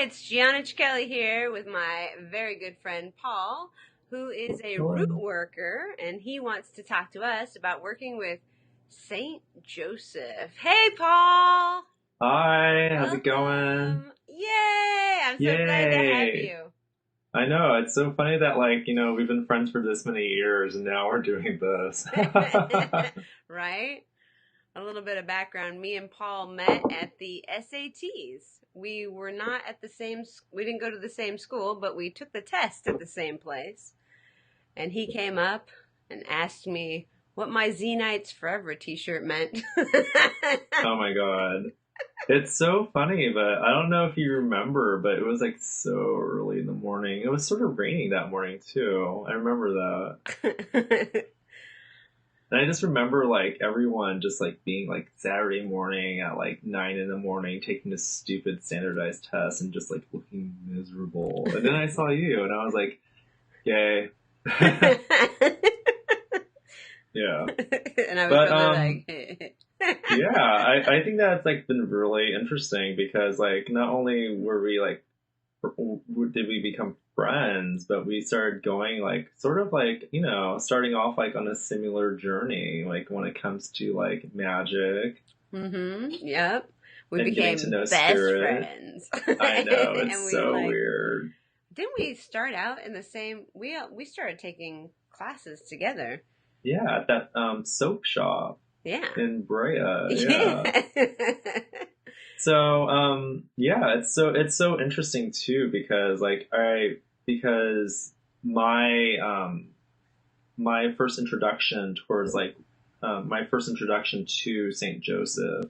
It's Giana Cicchelli here with my very good friend Paul, who is a root Hello. worker, and he wants to talk to us about working with Saint Joseph. Hey, Paul! Hi, how's it going? Welcome! Yay! I'm so glad to have Yay! you. I know, it's so funny that we've been friends for this many years and now we're doing this. Right? A little bit of background. Me and Paul met at the SATs. We were not at the same, we didn't go to the same school, but we took the test at the same place. And he came up and asked me what my Z Nights Forever t-shirt meant. Oh my God. It's so funny, but I don't know if you remember, but it was like so early in the morning. It was sort of raining that morning too. I remember that. And I just remember like everyone just like being like Saturday morning at like 9 in the morning taking this stupid standardized test and just like looking miserable. And then I saw you and I was like, yay. Yeah. And I was But probably like, yeah, I think that's like been really interesting because like not only were we like did we become friends, but we started going like sort of like, starting off like on a similar journey, like when it comes to like magic yep. We and getting to became know best spirit. friends. I know, And it's we so like, weird. didn't we start out in the same, we started taking classes together. Yeah, at that soap shop Yeah. in Brea. Yeah. Yeah. So, yeah, it's so interesting too because because my first introduction towards my first introduction to Saint Joseph,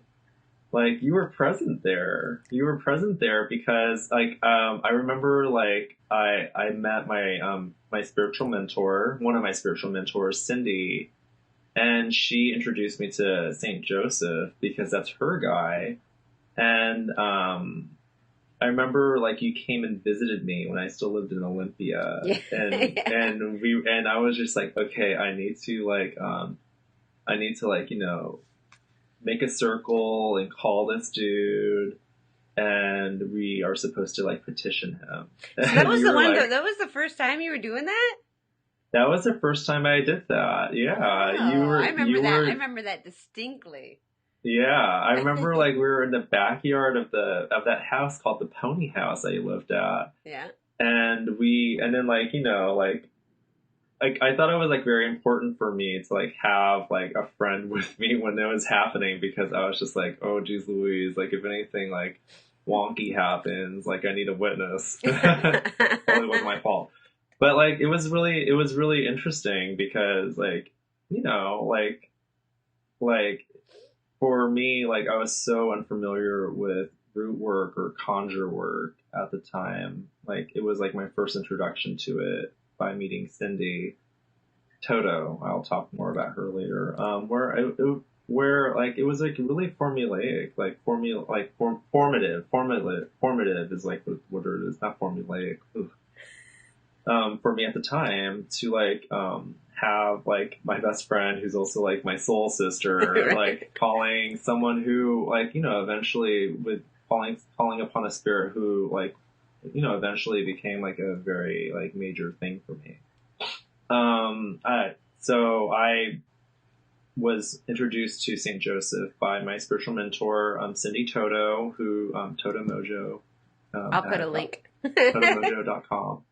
like you were present there. You were present there because I remember like I met my spiritual mentor, one of my spiritual mentors, Cindy, and she introduced me to Saint Joseph because that's her guy. And I remember like you came and visited me when I still lived in Olympia, Yeah. and Yeah. and I was just like, okay, I need to like make a circle and call this dude, and we are supposed to like petition him. So that And was you the were one, like, that was the first time you were doing that? that was the first time I did that. Yeah, Oh, I remember you that. I were. remember that distinctly. Yeah, I remember like we were in the backyard of that house called the Pony House I lived at. Yeah. And then like I thought it was like very important for me to like have like a friend with me when it was happening because I was just like, oh geez Louise, like if anything like wonky happens, like I need a witness. Probably wasn't my fault. But like it was really interesting because like, like for me, like I was so unfamiliar with root work or conjure work at the time. Like it was like my first introduction to it by meeting Cindy Toto. I'll talk more about her later. Where like it was like really formulaic, like formative is like what it is, not formulaic. For me at the time to like have like my best friend who's also like my soul sister Right. like calling someone who like eventually with calling upon a spirit who like eventually became like a very like major thing for me. So I was introduced to Saint Joseph by my spiritual mentor, Cindy Toto, who Toto Mojo, I'll put a at link. totomojo.com.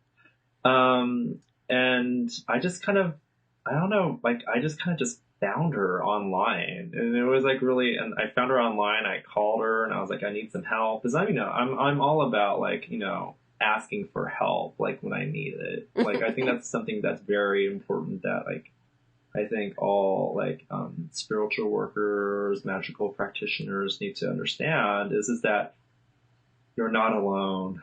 And I just kind of, I don't know, like I just kind of just found her online, and it was like really, and I found her online. I called her, and I was like, I need some help, because I'm all about like asking for help like when I need it. Like I think that's something that's very important that like I think all like spiritual workers, magical practitioners need to understand is that you're not alone.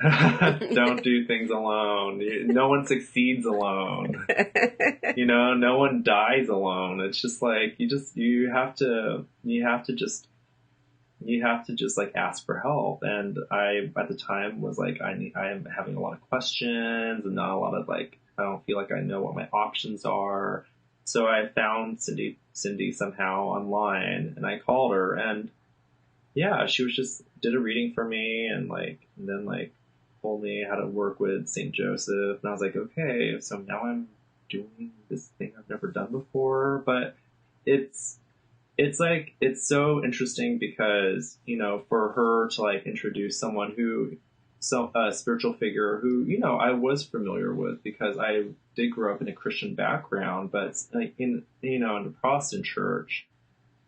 Don't do things alone. No one succeeds alone. No one dies alone. It's just like you have to just like ask for help. And I at the time was like I am having a lot of questions and not a lot of like I don't feel like I know what my options are. So I found Cindy somehow online, and I called her, and yeah, she was just did a reading for me, and then told me how to work with Saint Joseph, and I was like, okay, so now I'm doing this thing I've never done before. But it's like, it's so interesting because, you know, for her to like introduce someone who, a spiritual figure who, you know, I was familiar with because I did grow up in a Christian background, but like in the Protestant church,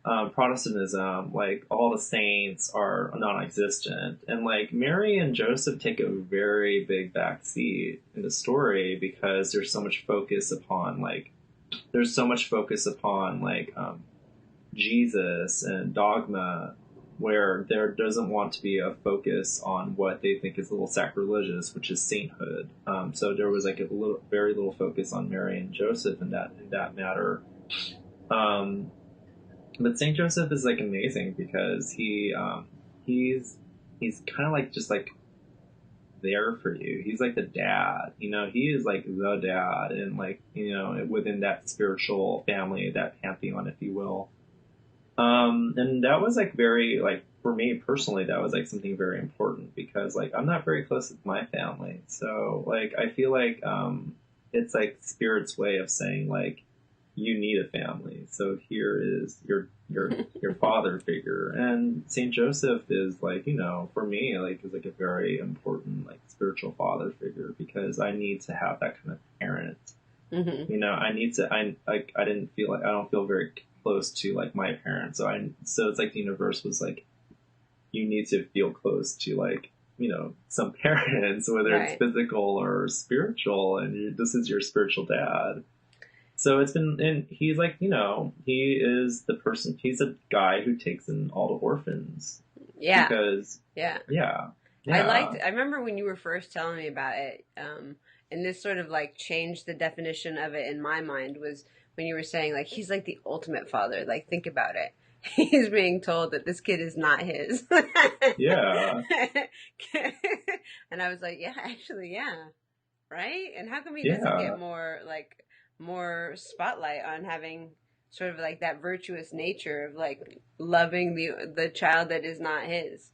Protestantism, like all the saints are non-existent, and like Mary and Joseph take a very big backseat in the story because there's so much focus upon Jesus and dogma, where there doesn't want to be a focus on what they think is a little sacrilegious, which is sainthood. So there was like very little focus on Mary and Joseph in that matter. But Saint Joseph is like amazing because he's kind of like just like there for you. He's like the dad, you know. He is like the dad, and like, you know, within that spiritual family, that pantheon, if you will. And that was like very, like, for me personally, that was like something very important because like I'm not very close with my family, so like I feel like it's like Spirit's way of saying like, you need a family, so here is your father figure. And Saint Joseph is like, you know, for me, like, is like a very important like spiritual father figure because I need to have that kind of parent. Mm-hmm. You know, I don't feel very close to like my parents, so it's like the universe was like, you need to feel close to like, you know, some parents, whether right. It's physical or spiritual, and this is your spiritual dad. So it's been, and he's like, you know, he is the person, he's a guy who takes in all the orphans. Yeah. Because, yeah. I remember when you were first telling me about it, and this sort of like changed the definition of it in my mind, was when you were saying like, he's like the ultimate father. Like, think about it. He's being told that this kid is not his. Yeah. And I was like, yeah, actually, yeah. Right? And how come he doesn't get more spotlight on having sort of like that virtuous nature of like loving the child that is not his?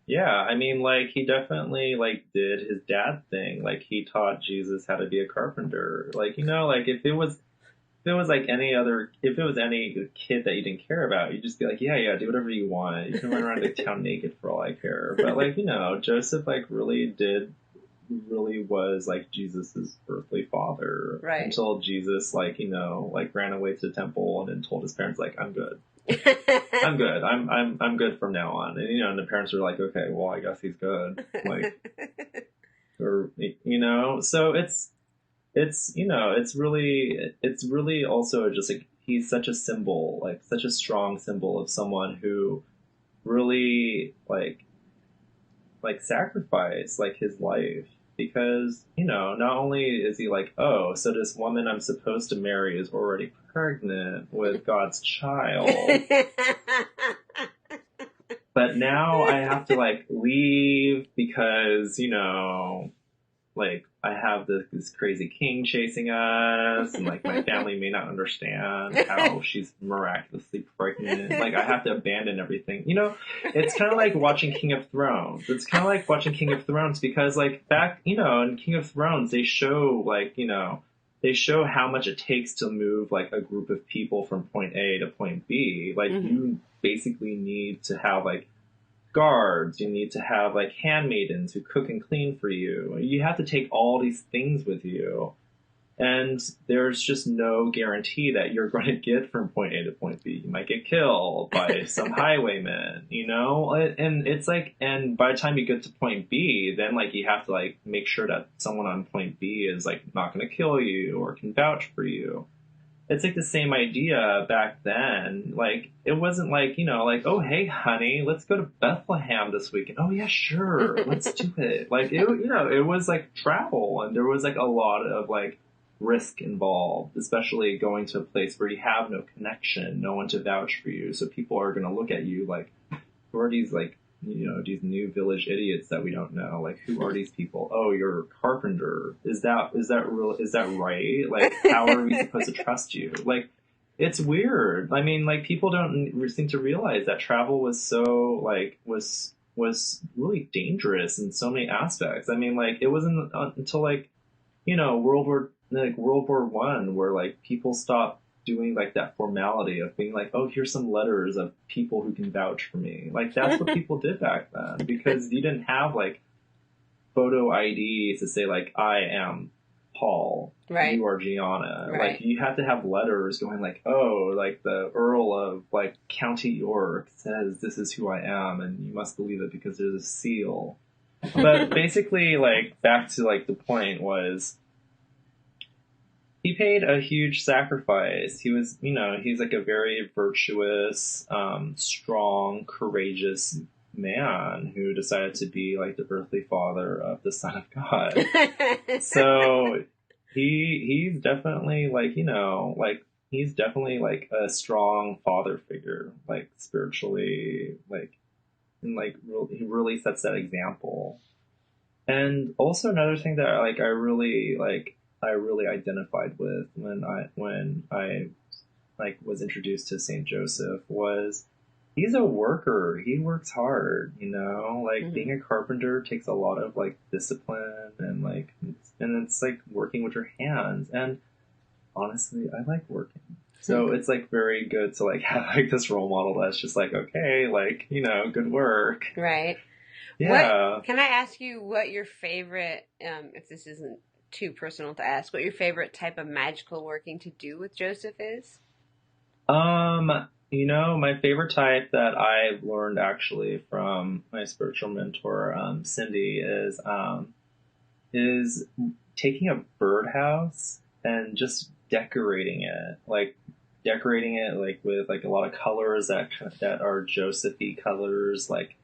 Yeah, I mean, like, he definitely like did his dad thing. Like, he taught Jesus how to be a carpenter. Like, you know, like if it was like if it was any kid that you didn't care about, you'd just be like, yeah, do whatever you want. You can run around the town naked for all I care. But like, you know, Joseph like really was like Jesus's earthly father, right? Until Jesus, like, you know, like ran away to the temple and then told his parents like, I'm good. I'm good. I'm good from now on. And, you know, and the parents were like, okay, well, I guess he's good. Like, or, you know, so it's, you know, it's really also just like, he's such a symbol, like such a strong symbol of someone who really like sacrificed like his life, because, you know, not only is he like, oh, so this woman I'm supposed to marry is already pregnant with God's child, but now I have to like leave because, you know, like I have this crazy king chasing us, and like my family may not understand how she's miraculously pregnant. Like, I have to abandon everything. You know, it's kind of like watching King of Thrones. Because like back, you know, in King of Thrones, they show like, you know, how much it takes to move like a group of people from point A to point B. Like, mm-hmm. You basically need to have like guards, you need to have like handmaidens who cook and clean for you. You have to take all these things with you, and there's just no guarantee that you're going to get from point A to point B. You might get killed by some highwayman, you know, and it's like, and by the time you get to point B, then like you have to like make sure that someone on point B is like not going to kill you or can vouch for you. It's like the same idea back then. Like, it wasn't like, you know, like, oh, hey, honey, let's go to Bethlehem this weekend. Oh, yeah, sure. Let's do it. Like, it, you know, it was like travel, and there was like a lot of like risk involved, especially going to a place where you have no connection, no one to vouch for you. So people are going to look at you like, who are these like, you know, these new village idiots that we don't know? Like, who are these people? Oh, you're a carpenter. Is that real? Is that right? Like, how are we supposed to trust you? Like, it's weird. I mean, like, people don't seem to realize that travel was so, like, was was really dangerous in so many aspects. I mean, like, it wasn't until like, World War One, where like people stopped doing like that formality of being like, oh, here's some letters of people who can vouch for me. Like, that's what people did back then, because you didn't have like photo IDs to say like, I am Paul, Right. you are Giana. Right. Like, you had to have letters going like, oh, like the Earl of like County York says this is who I am, and you must believe it because there's a seal. But basically, like, back to like the point was, he paid a huge sacrifice. He was, he's like a very virtuous, strong, courageous man who decided to be like the earthly father of the Son of God. So he's definitely like, he's definitely like a strong father figure, like spiritually, like, and like he really sets that example. And also another thing that I really identified with when I like was introduced to Saint Joseph was, he's a worker. He works hard, like being a carpenter takes a lot of like discipline and it's like working with your hands. And honestly, I like working. So it's like very good to like have like this role model that's just like, okay, like, good work. Right. Yeah. Can I ask you what your favorite, if this isn't too personal to ask, what your favorite type of magical working to do with Joseph is? My favorite type that I've learned actually from my spiritual mentor, Cindy, is taking a birdhouse and just decorating it like with like a lot of colors that are Joseph-y colors, like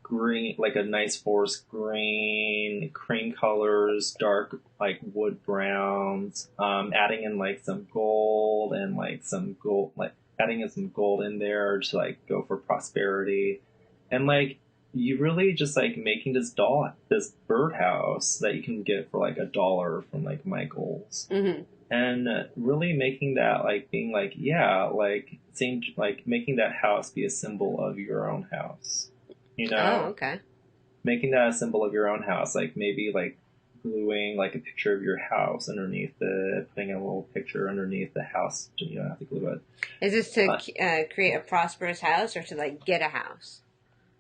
green, like a nice forest green, cream colors, dark like wood browns, adding in like some gold and like some gold, like adding in some gold in there to like go for prosperity. And like, you really just like making this birdhouse that you can get for like $1 from like Michael's. Mm-hmm. And really making that like being like, yeah, like making that house be a symbol of your own house. Oh, okay. Making that a symbol of your own house, like maybe like gluing like a picture of your house underneath it, putting a little picture underneath the house. You don't have to glue it. Is this to create a prosperous house or to like get a house?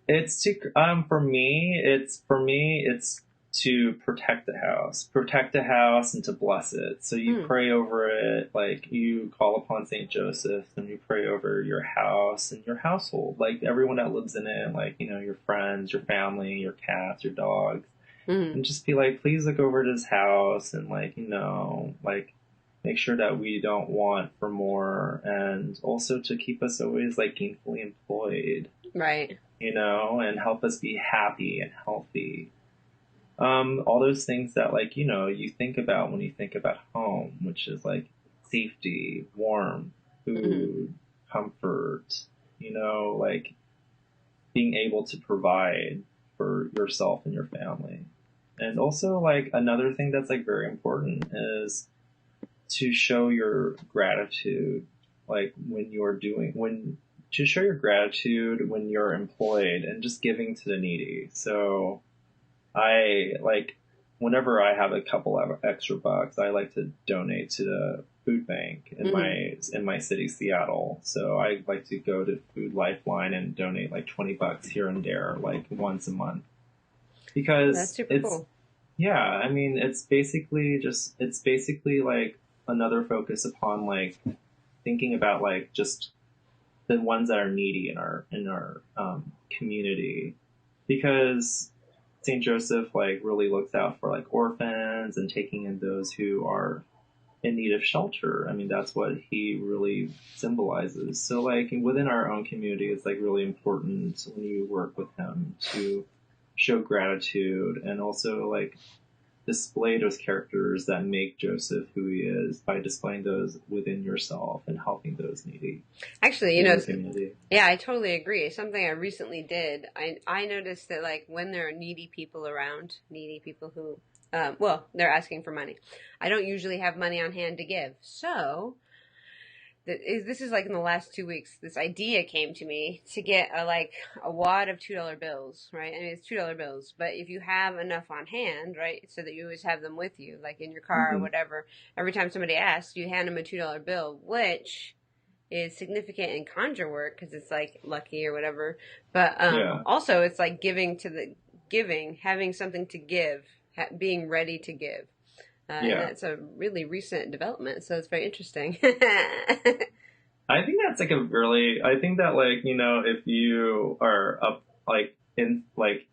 It's to for me it's to protect the house and to bless it. So you pray over it, like you call upon Saint Joseph and you pray over your house and your household, like everyone that lives in it, like, your friends, your family, your cats, your dogs, and just be like, please look over this house and like, like make sure that we don't want for more, and also to keep us always like gainfully employed. Right. And help us be happy and healthy. All those things that like, you think about when you think about home, which is like safety, warmth, food, comfort, like being able to provide for yourself and your family. And also like another thing that's like very important is to show your gratitude, like to show your gratitude when you're employed and just giving to the needy. So I like, whenever I have a couple of extra bucks, I like to donate to the food bank in my city, Seattle. So I like to go to Food Lifeline and donate like $20 here and there, like once a month, because that's super cool. Yeah, I mean, it's basically like another focus upon like thinking about like just the ones that are needy in our community, because Saint Joseph like really looks out for like orphans and taking in those who are in need of shelter. I mean, that's what he really symbolizes. So like within our own community, it's like really important when you work with him to show gratitude and also like display those characters that make Joseph who he is by displaying those within yourself and helping those needy. Actually, yeah, I totally agree. It's something I recently did. I noticed that like when there are needy people around, needy people who, they're asking for money, I don't usually have money on hand to give. So this is like in the last 2 weeks, this idea came to me to get a wad of $2 bills, right? I mean, it's $2 bills, but if you have enough on hand, right, so that you always have them with you, like in your car or Mm-hmm. whatever, every time somebody asks, you hand them a $2 bill, which is significant in conjure work because it's like lucky or whatever. But Yeah. also it's like giving, having something to give, being ready to give. And Yeah. that's a really recent development, so it's very interesting. I think that's like I think that like, if you are up like in like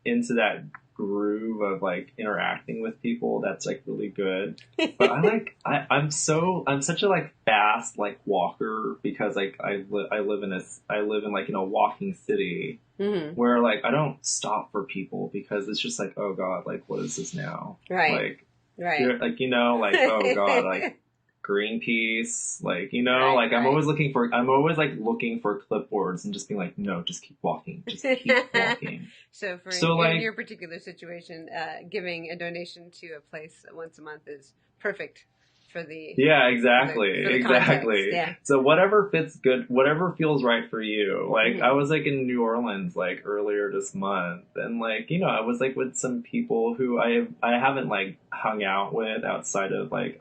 into that groove of like interacting with people, that's like really good. But I'm such a like fast like walker because like I live in like in a walking city Mm-hmm. where like I don't stop for people because it's just like, oh god, like what is this now? Right. Right. Like like oh god, like Greenpeace, like Right, like I'm right. always looking for clipboards and just being like, no, just keep walking, just keep walking. So in your particular situation, giving a donation to a place once a month is perfect for the exactly, for the exactly. context. Yeah. So whatever fits good, whatever feels right for you. Like Mhm. I was like in New Orleans like earlier this month, and like I was like with some people who I haven't like hung out with outside of like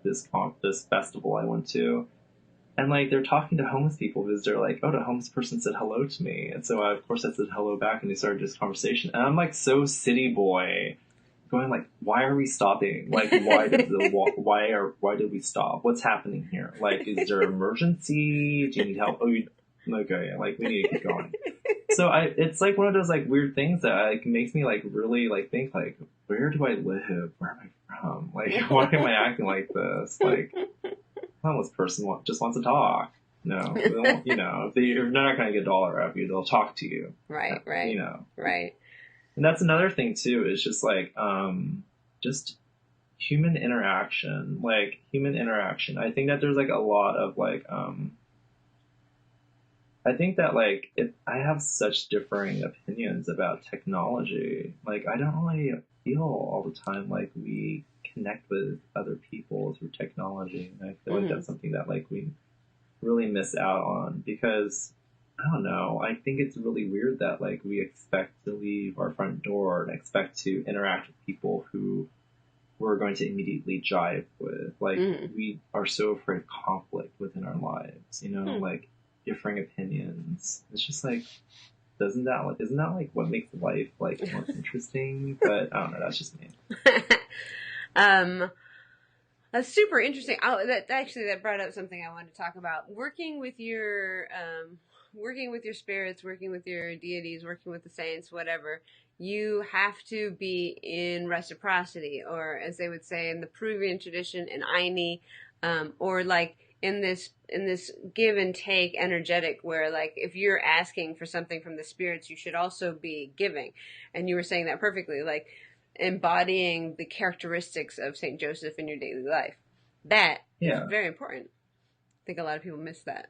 this festival I went to. And like they're talking to homeless people because they're like, oh, the homeless person said hello to me, and so of course I said hello back, and they started this conversation. And I'm like so city boy, going like, why are we stopping? Like, why did we stop? What's happening here? Like, is there an emergency? Do you need help? Oh, okay, like we need to keep going. So it's like one of those like weird things that like makes me like really like think like, where do I live? Where am I from? Like, why am I acting like this? Like, homeless person just wants to talk. No, they won't, if they're not going to get a dollar out of you, they'll talk to you. Right. Right. And that's another thing too. Is just like just human interaction. Like human interaction. I think that there's like a lot of like I think that like I have such differing opinions about technology. Like I don't really feel all the time like we connect with other people through technology, and I feel like that's something that like we really miss out on because I don't know. I think it's really weird that like we expect to leave our front door and expect to interact with people who we're going to immediately jive with. Like we are so afraid of conflict within our lives, like differing opinions. It's just like isn't that like what makes life like more interesting? But I don't know, that's just me. That's super interesting. That brought up something I wanted to talk about. Working with your spirits, working with your deities, working with the saints, whatever. You have to be in reciprocity, or as they would say in the Peruvian tradition, in Aini, or like in this give and take energetic, where like if you're asking for something from the spirits, you should also be giving. And you were saying that perfectly, like embodying the characteristics of Saint Joseph in your daily life. That is very important. I think a lot of people miss that.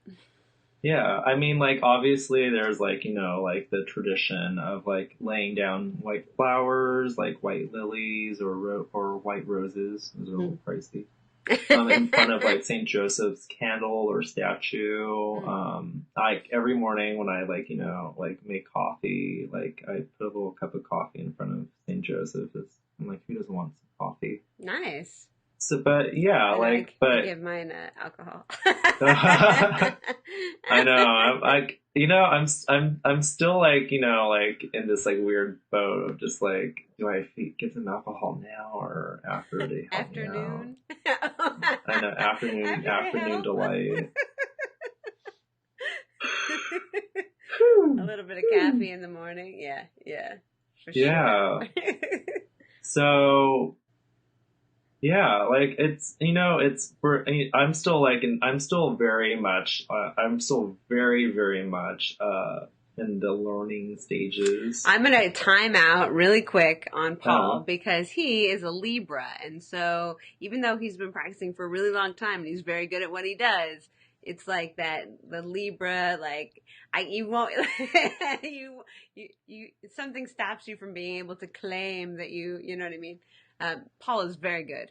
Yeah, I mean, like, obviously there's, like, like, the tradition of, like, laying down white flowers, like white lilies or white roses. Those are a little pricey. In front of, like, St. Joseph's candle or statue. Like, every morning when I, like, like, make coffee, like, I put a little cup of coffee in front of St. Joseph. I'm like, who doesn't want some coffee? Nice. So, but yeah, I give mine alcohol. I know. I'm like, I'm still like, like in this like weird boat of just like, do I give them alcohol now or after they help me out? I know, afternoon delight. A little bit of coffee in the morning. Yeah, for sure. Yeah. So. Yeah, like I'm still very much very much in the learning stages. I'm going to time out really quick on Paul because he is a Libra. And so even though he's been practicing for a really long time and he's very good at what he does, it's like that, the Libra, like, you won't, something stops you from being able to claim that you know what I mean? Paul is very good.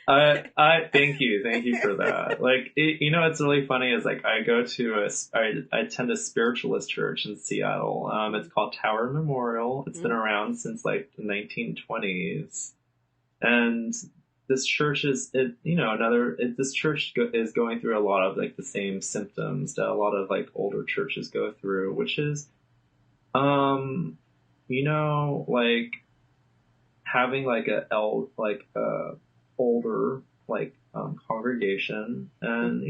I thank you for that. Like, it's really funny is like I attend a spiritualist church in Seattle. It's called Tower Memorial. It's been around since like the 1920s, and this church is this church is going through a lot of like the same symptoms that a lot of like older churches go through, which is, like having like a older congregation, and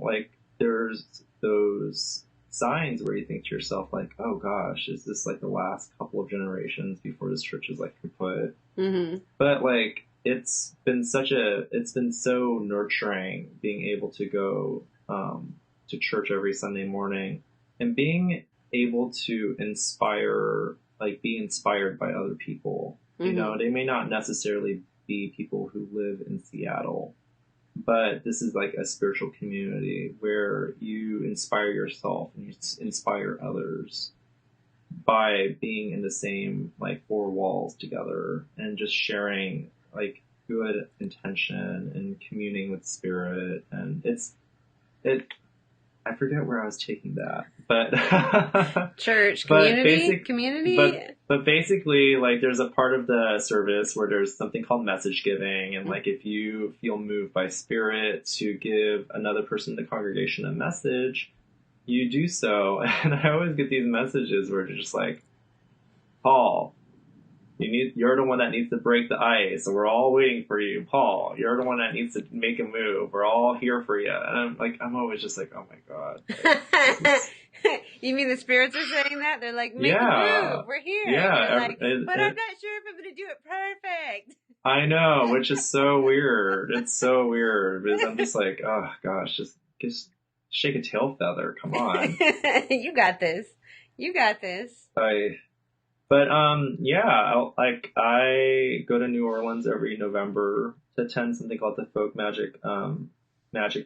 like there's those signs where you think to yourself like, oh gosh, is this like the last couple of generations before this church is like kaput? But like it's been so nurturing being able to go to church every Sunday morning and being able to be inspired by other people. They may not necessarily be people who live in Seattle, but this is like a spiritual community where you inspire yourself and you inspire others by being in the same like four walls together and just sharing like good intention and communing with spirit. And I forget where I was taking that, but church community, But basically, like, there's a part of the service where there's something called message giving, and like, if you feel moved by spirit to give another person in the congregation a message, you do so. And I always get these messages where they're just like, Paul, you're the one that needs to break the ice, and we're all waiting for you. Paul, you're the one that needs to make a move. We're all here for you. And I'm always just like, oh my God. You mean the spirits are saying that? They're like, make a move. We're here. Yeah. Like, but I'm not sure if I'm going to do it perfect. I know, which is so weird. It's so weird because I'm just like, oh gosh, just shake a tail feather. Come on. You got this. I go to New Orleans every November to attend something called the Folk Magic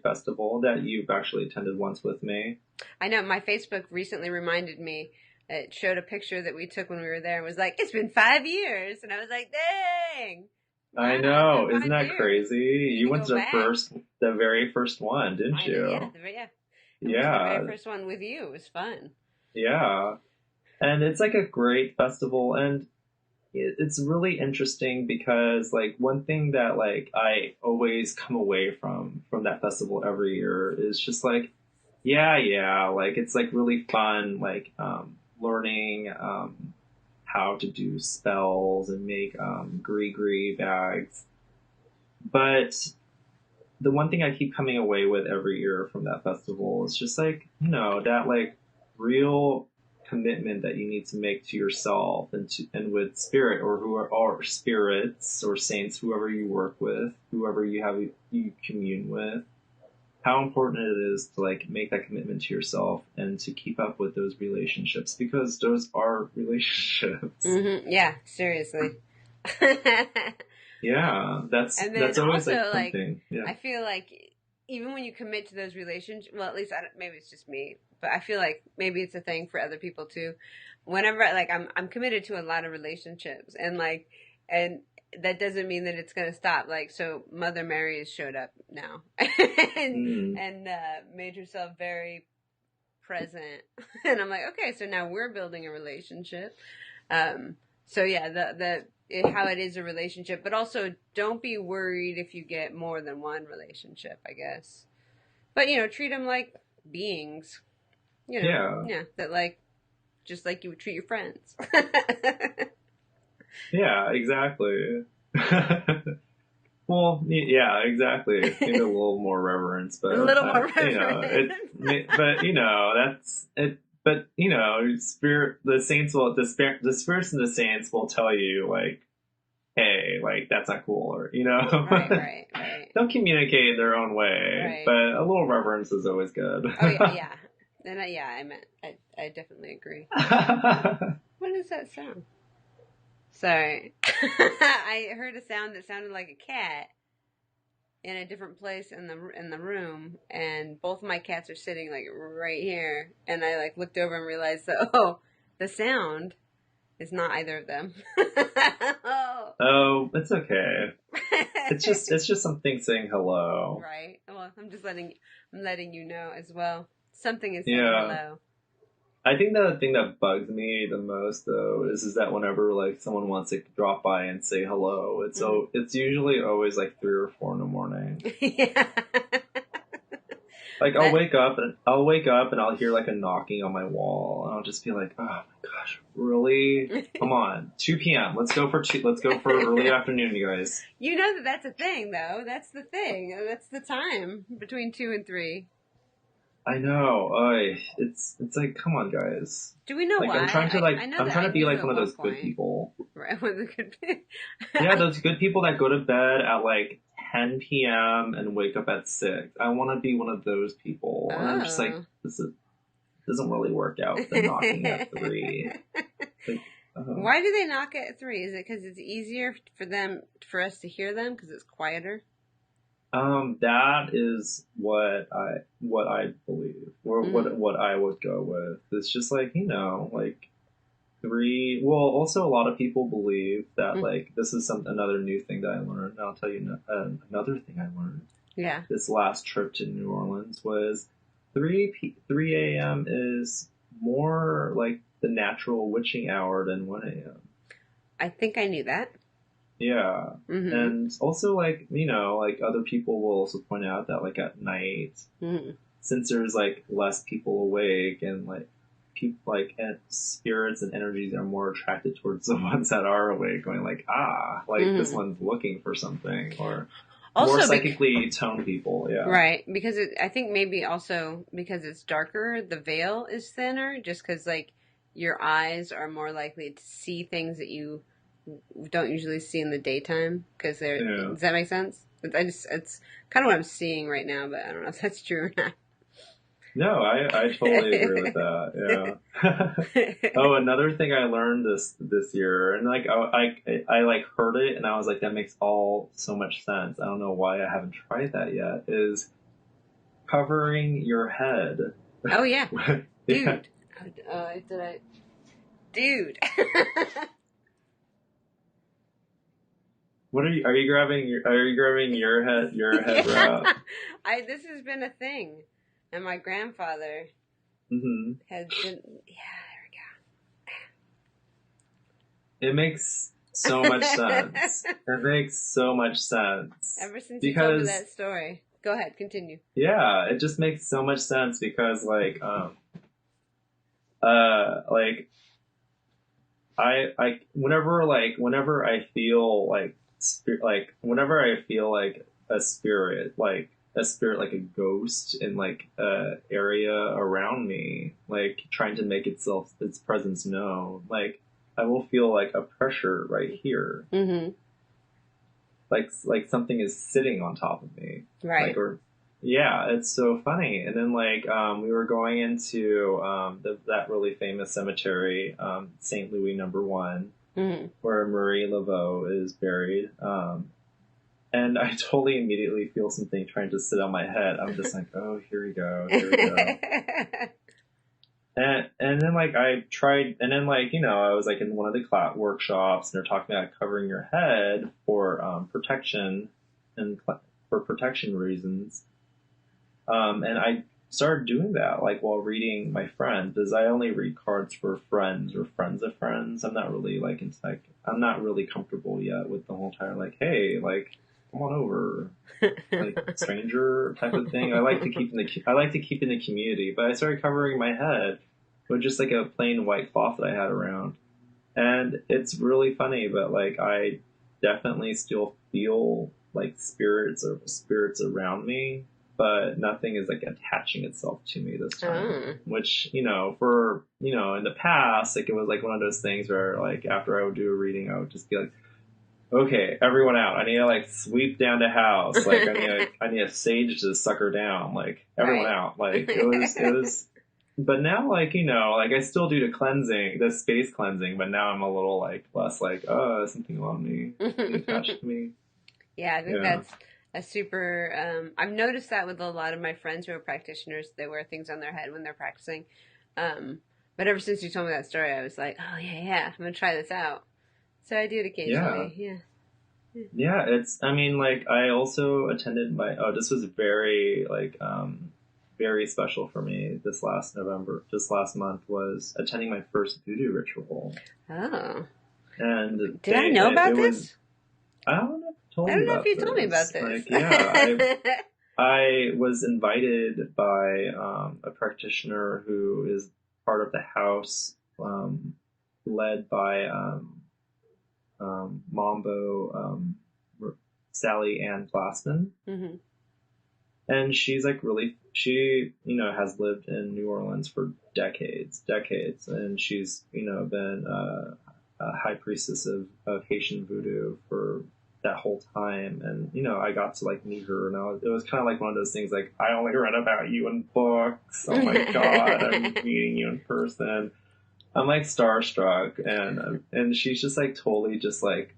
Festival that you've actually attended once with me. I know, my Facebook recently reminded me. It showed a picture that we took when we were there and was like, it's been 5 years. And I was like, dang. Wow, I know. Isn't that crazy? You went to the very first one, didn't you? Yeah. The very first one with you. It was fun. Yeah. And it's like a great festival, and it's really interesting because like one thing that like I always come away from that festival every year is just like, like it's like really fun, like learning how to do spells and make gree bags. But the one thing I keep coming away with every year from that festival is just like, that like real commitment that you need to make to yourself and with spirit or spirits or saints, whoever you work with, whoever you commune with, how important it is to like make that commitment to yourself and to keep up with those relationships, because those are relationships. Yeah, seriously. Yeah, that's always also, like something. Yeah. I feel like even when you commit to those relationships, well, at least maybe it's just me, but I feel like maybe it's a thing for other people too. Whenever like I'm committed to a lot of relationships, and that doesn't mean that it's gonna stop. Like, so Mother Mary has showed up now and made herself very present, and I'm like, okay, so now we're building a relationship. So yeah, how it is a relationship, but also don't be worried if you get more than one relationship, I guess. But treat them like beings. That like just like you would treat your friends. Yeah, exactly. Well, yeah, exactly. Maybe a little more reverence, but a little more reverence. That's it. But the spirits and the saints will tell you like, hey, like that's not cool, or right. They'll communicate in their own way, right. But a little reverence is always good. Oh yeah. And I definitely agree. What is that sound? Sorry. I heard a sound that sounded like a cat in a different place in the room, and both of my cats are sitting like right here, and I like looked over and realized that the sound It's not either of them. Oh. Oh, it's okay. It's just something saying hello. Right. Well, I'm letting you know as well. Something is saying Yeah. hello. I think the thing that bugs me the most though is that whenever like someone wants to drop by and say hello, it's usually always like 3 or 4 in the morning. Yeah. Like I'll wake up and I'll hear like a knocking on my wall and I'll just be like, oh my gosh, really? Come on, 2 p.m. Let's go for early afternoon, you guys. You know that's a thing, though. That's the thing. That's the time between 2 and 3. I know. It's like, come on, guys. Do we know like, why? I'm trying to be like one of those point. good people. Right, one of the good people. Yeah, those good people that go to bed at like 10 p.m. and wake up at 6. I want to be one of those people. And I'm just like, this doesn't really work out. The knocking at 3. Like, why do they knock at 3? Is it because it's easier for us to hear them because it's quieter? That is what I believe, or what I would go with. It's just like, like 3. Well, also a lot of people believe that like this is another new thing that I learned. And I'll tell you another thing I learned. Yeah. This last trip to New Orleans was 3 a.m. is more like the natural witching hour than 1 a.m. I think I knew that. Yeah. Mm-hmm. And also like, like other people will also point out that like at night, since there's like less people awake and like people and spirits and energies are more attracted towards the ones that are awake, going like, this one's looking for something, or also more psychically toned people. Yeah. Right. Because I think maybe also because it's darker, the veil is thinner, just because like your eyes are more likely to see things that you don't usually see in the daytime, because does that make sense? It's kind of what I'm seeing right now, but I don't know if that's true or not. No, I totally agree with that. Yeah. Oh, another thing I learned this year, and like I like heard it, and I was like, that makes so much sense. I don't know why I haven't tried that yet. Is covering your head. Oh yeah, Yeah. Dude. What are you grabbing your head wrap? This has been a thing, and my grandfather has been. Yeah, there we go. It makes so much sense. It makes so much sense. Ever since you told me that story. Go ahead, continue. Yeah, it just makes so much sense because like I whenever I feel like whenever I feel like a spirit like a ghost in like a area around me, like trying to make its presence known, like I will feel like a pressure right here, like something is sitting on top of me, right? Yeah, it's so funny. And then like we were going into that really famous cemetery, St. Louis number 1, where Marie Laveau is buried. And I totally immediately feel something trying to sit on my head. I'm just like, oh, here we go. And then like I tried, and then like, I was like in one of the workshops, and they're talking about covering your head for protection and for protection reasons. And I started doing that, like while reading my friends, because I only read cards for friends or friends of friends. I'm not really I'm not really comfortable yet with the whole entire like, hey, like come on over, like stranger type of thing. I like to keep in the community, but I started covering my head with just like a plain white cloth that I had around, and it's really funny, but like I definitely still feel like spirits around me. But nothing is like attaching itself to me this time, which, in the past, like it was like one of those things where like after I would do a reading, I would just be like, okay, everyone out. I need to like sweep down the house. Like I need a sage to suck her down. Like everyone out. Like it was, but now like, like I still do the space cleansing, but now I'm a little like less like, oh, something on me attached to me. Yeah, I think that's a super, I've noticed that with a lot of my friends who are practitioners. They wear things on their head when they're practicing. But ever since you told me that story, I was like, oh yeah, I'm gonna try this out. So I do it occasionally. Yeah, I mean, like, I also attended this was very, like, very special for me this last month was attending my first voodoo ritual. Oh. And did I know about this? I don't know if you told me about this. Like, yeah, I was invited by a practitioner who is part of the house, led by Mambo Sally Ann Glassman. Mm-hmm. And she's like she, has lived in New Orleans for decades. And she's, been a high priestess of Haitian voodoo for that whole time. And, I got to like meet her, and it was kind of like one of those things like, I only read about you in books. Oh my God, I'm meeting you in person. I'm like starstruck, and she's just like totally just like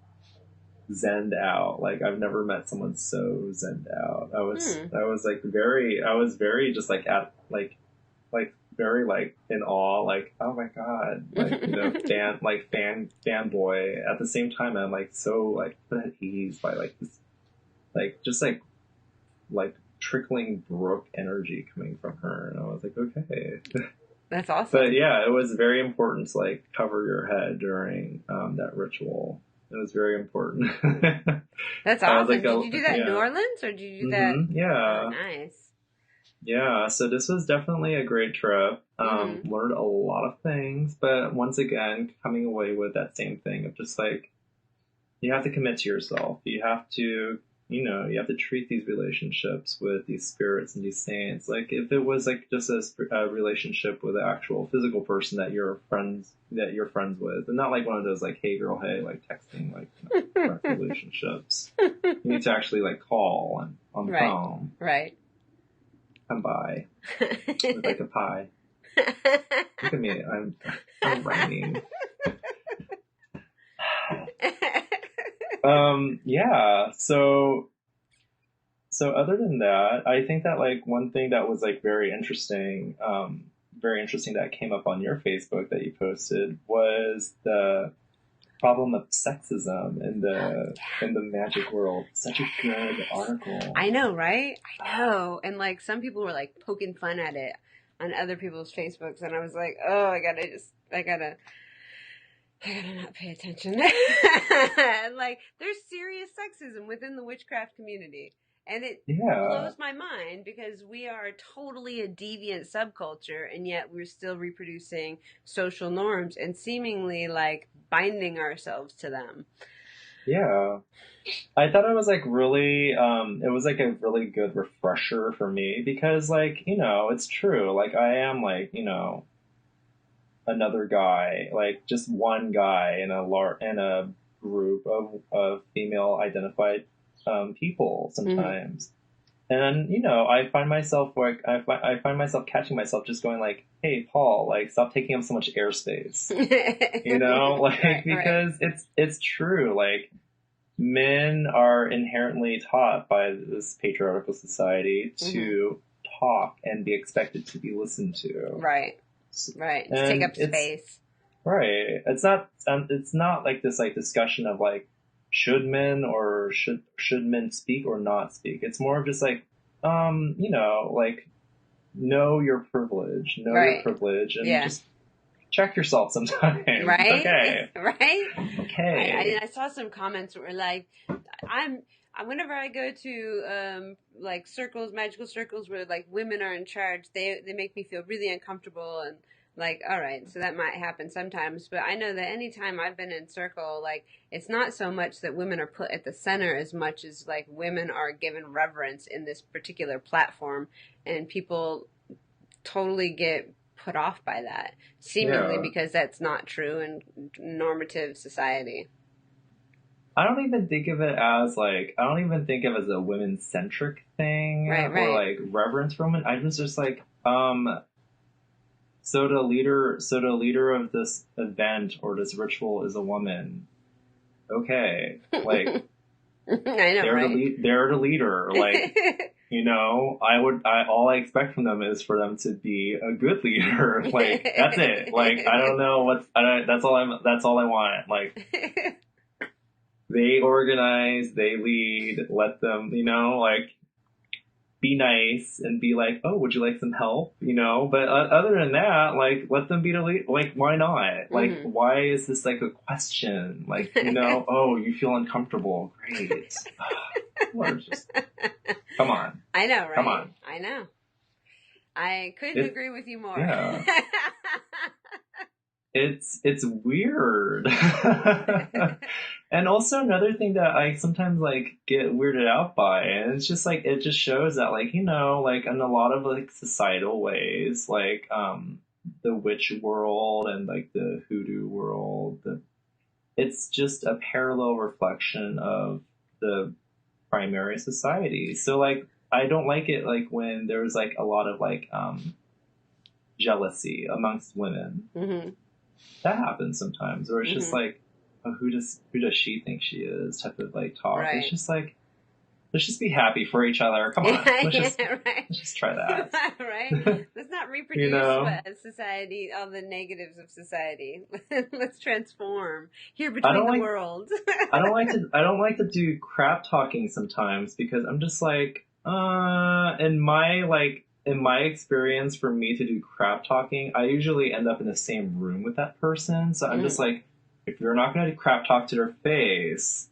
zenned out. Like, I've never met someone so zenned out. I was very just like at like very like in awe, like, oh my God, like, fanboy. At the same time, I'm like so like put at ease by like this, like just like trickling brook energy coming from her, and I was like, okay. That's awesome. But yeah, it was very important to like cover your head during that ritual. It was very important. That's awesome. Did you do that in New Orleans, or did you do that? Yeah. Oh, nice. Yeah, so this was definitely a great trip. Learned a lot of things, but once again, coming away with that same thing of just like, you have to commit to yourself. You have to, you have to treat these relationships with these spirits and these saints. Like, if it was like just a relationship with an actual physical person that you're friends with, and not like one of those like, hey girl, hey, like texting, like relationships. You need to actually like call on the phone. Right. Come by with like a pie. Look at me, I'm rhyming. Yeah, so other than that, I think that like one thing that was like very interesting that came up on your Facebook that you posted was the problem of sexism in the magic world. Such a good article. I know, right? I know. And like some people were like poking fun at it on other people's Facebooks, and I was like, oh, I gotta not pay attention. Like, there's serious sexism within the witchcraft community. And it blows my mind, because we are totally a deviant subculture, and yet we're still reproducing social norms and seemingly like binding ourselves to them. Yeah. I thought it was like really, it was like a really good refresher for me, because like, it's true. Like, I am like, another guy, like just one guy in a group of female identified people sometimes. And I find myself catching myself just going like, hey Paul, like, stop taking up so much airspace. Because it's true. Like, men are inherently taught by this patriarchal society to talk and be expected to be listened to. Right. To take up space. Right. It's not like this like discussion of like, should men speak or not speak. It's more of just like, like, know your privilege, and just check yourself sometimes. Right. Okay. Right. Okay. I saw some comments that were like, whenever I go to like magical circles where like women are in charge, they make me feel really uncomfortable, and like, all right, so that might happen sometimes, but I know that anytime I've been in circle, like, it's not so much that women are put at the center as much as like women are given reverence in this particular platform, and people totally get put off by that, seemingly because that's not true in normative society. I don't even think of it as a women-centric thing, or like reverence for women. I was just like, so the leader of this event or this ritual is a woman. Okay, like, I know, they're the leader. Like, you know, all I expect from them is for them to be a good leader. Like, that's it. Like, I don't know that's all I want. Like, they organize, they lead, let them, you know, like, be nice and be like, oh, would you like some help? You know, but other than that, like, let them be the lead. Like, why not? Like, why is this like a question? Like, you know, oh, you feel uncomfortable. Great. Come on. I know, right? Come on. I know. I couldn't agree with you more. Yeah. It's weird. And also another thing that I sometimes like get weirded out by, and it's just like, it just shows that, like, you know, like in a lot of like societal ways, like the witch world and like the hoodoo world, it's just a parallel reflection of the primary society. So like, I don't like it like when there's like a lot of like jealousy amongst women. That happens sometimes, or it's just like, oh, who does she think she is type of like talk. Right. It's just like, let's just be happy for each other. Come on, let's just try that. Right? Let's not reproduce, you know? Society, all the negatives of society. Let's transform here between the worlds. I don't like to do crap talking sometimes, because I'm just like, in my experience, for me to do crap talking, I usually end up in the same room with that person. So I'm just like, if you're not going to crap talk to their face,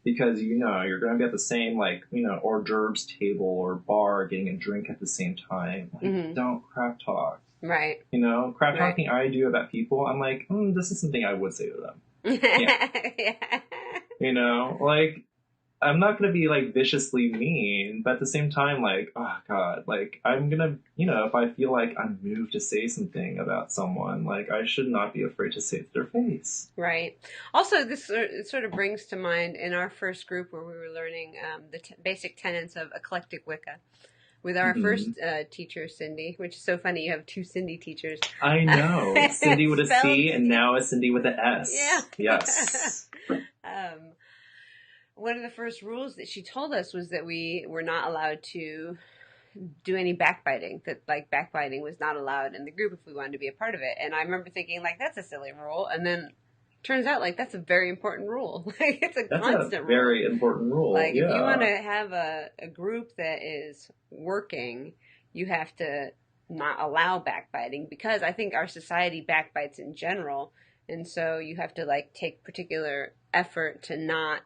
because, you know, you're going to be at the same, like, you know, hors d'oeuvres table or bar getting a drink at the same time, like, don't crap talk. Right. You know, crap talking I do about people, I'm like, this is something I would say to them. Yeah. You know, like, I'm not going to be, like, viciously mean, but at the same time, like, oh, God, like, I'm going to, you know, if I feel like I'm moved to say something about someone, like, I should not be afraid to say it to their face. Right. Also, this sort of brings to mind in our first group where we were learning the basic tenets of eclectic Wicca with our first teacher, Cindy, which is so funny. You have two Cindy teachers. I know. Cindy with a C and now a Cindy with an S. Yeah. Yes. One of the first rules that she told us was that we were not allowed to do any backbiting, that like backbiting was not allowed in the group if we wanted to be a part of it. And I remember thinking, like, that's a silly rule. And then turns out, like, that's a very important rule. Like, it's a constant rule. Very important rule. Like, if you want to have a group that is working, you have to not allow backbiting, because I think our society backbites in general. And so you have to, like, take particular effort to not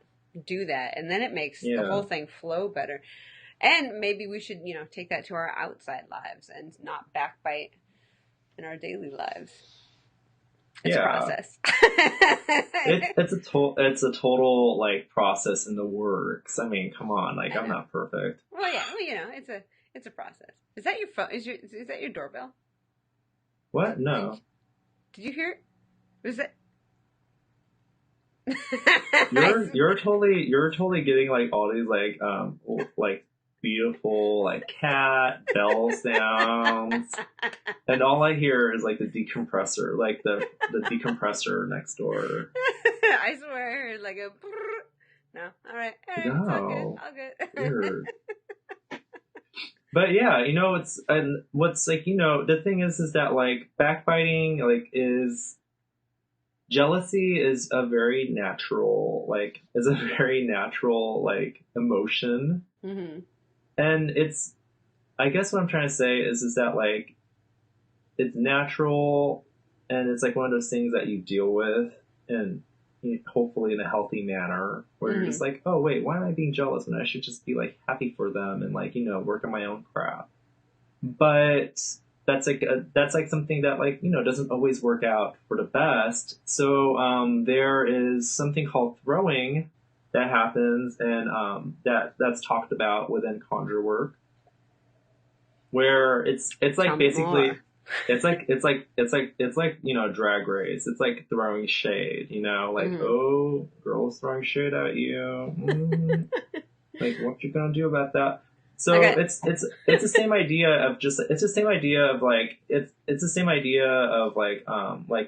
do that, and then it makes the whole thing flow better. And maybe we should, you know, take that to our outside lives and not backbite in our daily lives. It's a process. It's a total like process in the works. I mean, come on, like, I'm not perfect. Well, yeah, well, you know, it's a process. Is that your phone? Is that your doorbell? What? No. Did you hear it? Was that? You're totally getting like all these like beautiful like cat bell sounds, and all I hear is like the decompressor, like the decompressor next door. I swear I heard like a no. All right. No. All good. Weird. But yeah, you know, what's like, you know, the thing is that like backbiting is. Jealousy is a very natural emotion. And I guess what I'm trying to say is that like, it's natural, and it's like one of those things that you deal with, and hopefully in a healthy manner, where you're just like, oh wait, why am I being jealous when I should just be like happy for them and like, you know, work on my own crap. But that's like something that like, you know, doesn't always work out for the best. So there is something called throwing that happens, and that's talked about within conjure work, where it's like basically it's like you know, drag race. It's like throwing shade, you know, like oh, girls throwing shade at you. Like, what you gonna do about that? So it's the same idea of like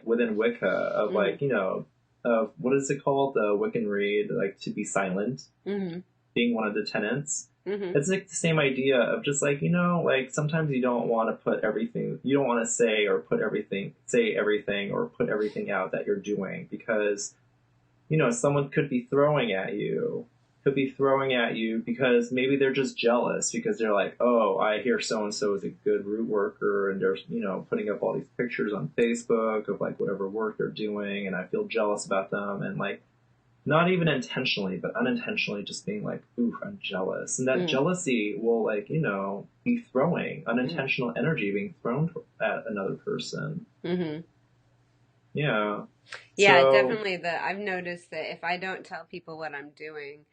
within Wicca of like, you know, of what is it called, the Wiccan read, like to be silent, being one of the tenets. It's like the same idea of just like, you know, like sometimes you don't want to put everything, you don't want to say everything or put everything out that you're doing because, you know, someone could be throwing at you because maybe they're just jealous because they're like, oh, I hear so-and-so is a good root worker and they're, you know, putting up all these pictures on Facebook of like whatever work they're doing and I feel jealous about them and like, not even intentionally, but unintentionally just being like, ooh, I'm jealous. And that jealousy will like, you know, be throwing unintentional energy being thrown at another person. Yeah. Yeah, So, definitely. I've noticed that if I don't tell people what I'm doing,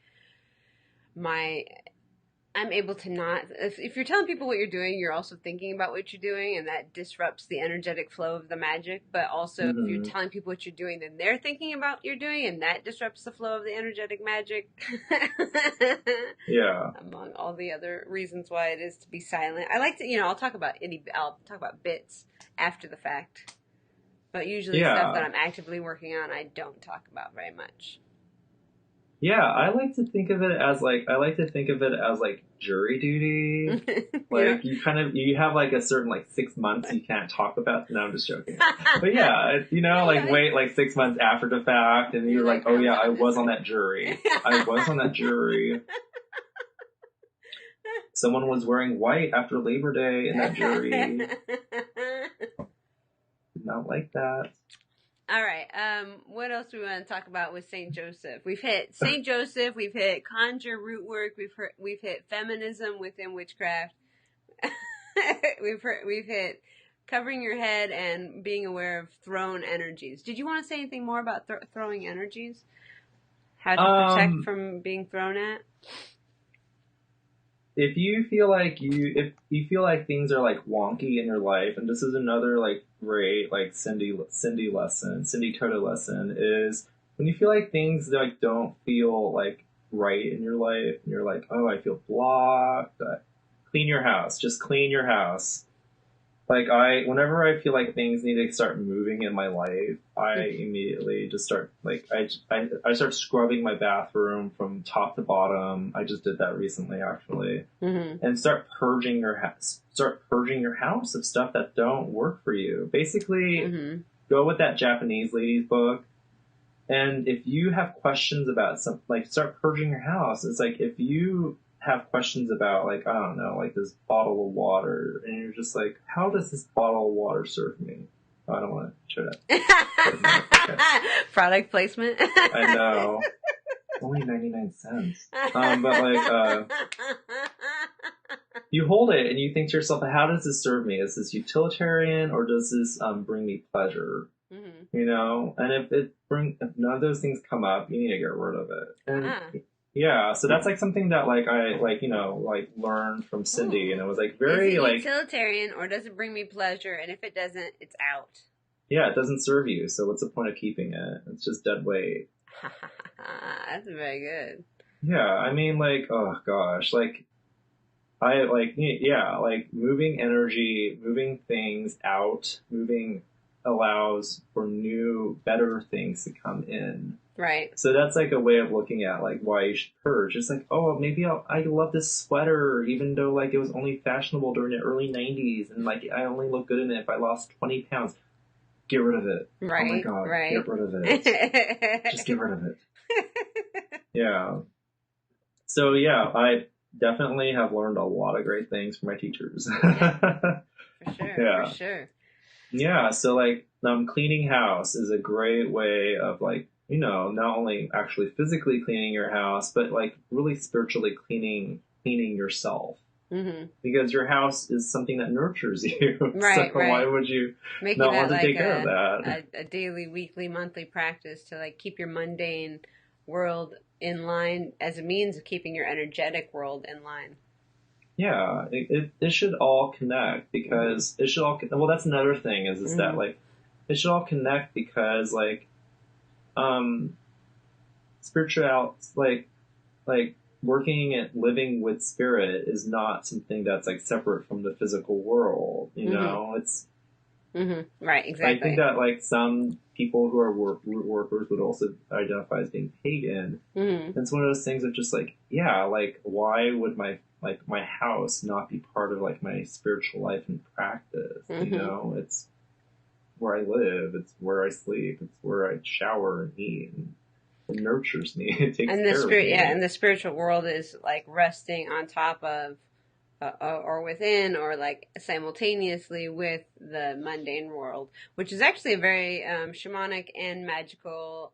I'm able to not. If you're telling people what you're doing, you're also thinking about what you're doing, and that disrupts the energetic flow of the magic. But also, if you're telling people what you're doing, then they're thinking about what you're doing, and that disrupts the flow of the energetic magic. yeah. Among all the other reasons why it is to be silent. I like to, you know, I'll talk about bits after the fact. But usually stuff that I'm actively working on, I don't talk about very much. Yeah, I like to think of it as like jury duty. Like you have like a certain like 6 months you can't talk about. No, I'm just joking. But yeah, you know, like wait like 6 months after the fact, and you're like, oh yeah, I was on that jury. Someone was wearing white after Labor Day in that jury. Did not like that. All right. What else do we want to talk about with Saint Joseph? We've hit Saint Joseph. We've hit conjure root work. We've hit feminism within witchcraft. we've hit covering your head and being aware of thrown energies. Did you want to say anything more about throwing energies? How to protect from being thrown at? If you feel like things are like wonky in your life, and this is another like great like Cindy Toto lesson is when you feel like things like don't feel like right in your life, and you're like, oh, I feel blocked. Clean your house. Just clean your house. Like whenever I feel like things need to start moving in my life, I immediately just start like I start scrubbing my bathroom from top to bottom. I just did that recently actually, and start purging your house. Start purging your house of stuff that don't work for you. Basically, go with that Japanese lady's book. And if you have questions about something, like start purging your house. It's like if you have questions about like, I don't know, like this bottle of water, and you're just like, how does this bottle of water serve me? Oh, I don't want to show that. Okay. Product placement. I know. It's only 99 cents. But like, you hold it and you think to yourself, how does this serve me? Is this utilitarian or does this bring me pleasure? You know, and if none of those things come up, you need to get rid of it. And yeah, so that's like something that like I like, you know, like learned from Cindy, and it was like very is it like utilitarian or does it bring me pleasure? And if it doesn't, it's out. Yeah, it doesn't serve you, so what's the point of keeping it? It's just dead weight. That's very good. Yeah, I mean, like, oh gosh, like I like yeah, like moving energy, moving things out, moving allows for new, better things to come in. Right. So that's like a way of looking at like why you should purge. It's like, oh, maybe I love this sweater, even though like it was only fashionable during the early 90s, and like I only look good in it if I lost 20 pounds. Get rid of it. Right. Oh my god. Right. Get rid of it. Just get rid of it. Yeah. So yeah, I definitely have learned a lot of great things from my teachers. For sure. Yeah. For sure. Yeah. So like, cleaning house is a great way of like, you know, not only actually physically cleaning your house, but like really spiritually cleaning yourself. Because your house is something that nurtures you. Right, so why would you not want to take care of that? A daily, weekly, monthly practice to like keep your mundane world in line as a means of keeping your energetic world in line. Yeah, it should all connect because it should all. Well, that's another thing is that like it should all connect because like spiritual like working and living with spirit is not something that's like separate from the physical world. You know, Right, I think exactly. that like some people who are root workers would also identify as being pagan. Hmm. And it's one of those things of just like, yeah, like why would my house not be part of like my spiritual life and practice? You Hmm. know, it's where I live, it's where I sleep, it's where I shower and eat, and it nurtures me, it takes And the care of spirit, yeah, me. and the spiritual world is like resting on top of, or within, or like simultaneously with the mundane world, which is actually a very shamanic and magical